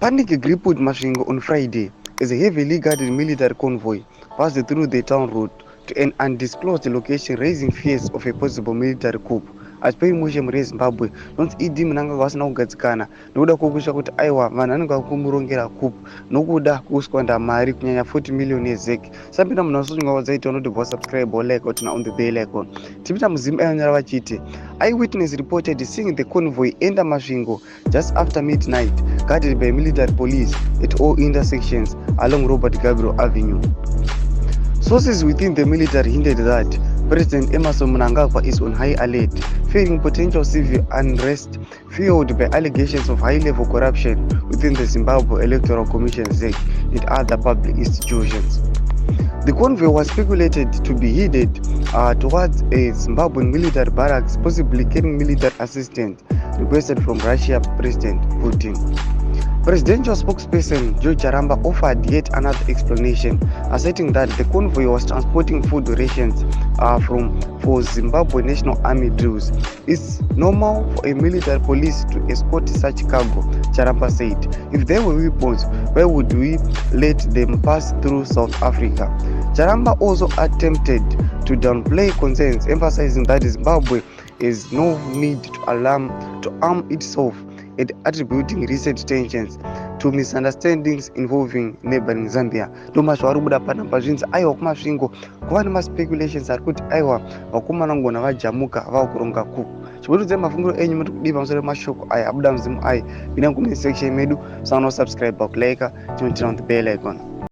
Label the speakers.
Speaker 1: Panic gripped Masvingo on Friday as a heavily guarded military convoy passed through the town road to an undisclosed location, raising fears of a possible military coup. As per mushemu rezimbabwe nonzi idi Mnangagwa asina kugadzikana nokuda kwokusha kuti aiwa vanhu vanenge vakumurongera coup nokuda kuswanda mari kunyanya 40 million yezeki. Sambina munhu wasonywa wadzaita unoti subscribe or like or on the bell icon. Tipita muzimu ayonyara vachiti eyewitness reported seeing the convoy enter Masvingo just after midnight, guarded by military police at all intersections along Robert Gabriel Avenue. Sources within the military hinted that President Mnangagwa is on high alert, fearing potential civil unrest fueled by allegations of high-level corruption within the Zimbabwe Electoral Commission (ZEC) and other public institutions. The convoy was speculated to be headed towards a Zimbabwean military barracks, possibly carrying military assistance requested from Russia President Putin. Presidential spokesperson Joe Charamba offered yet another explanation, asserting that the convoy was transporting food rations for Zimbabwe National Army drills. It's normal for a military police to escort such cargo, Charamba said. If there were weapons, why would we let them pass through South Africa? Charamba also attempted to downplay concerns, emphasizing that Zimbabwe has no need to arm itself, and attributing recent tensions to misunderstandings involving neighboring Zambia. Thomas warubuda panamba zvinzi aiwa kumasvingo kuva nemaspeculations ari kuti aiwa vakomana ngona vajamuka vakuronga coup. Chibududze mafungiro enyu muri kudii pamusoro pemashoko aya abuda muzimu aya. Bina kumene section medu, subscribe, like, turn on the bell icon.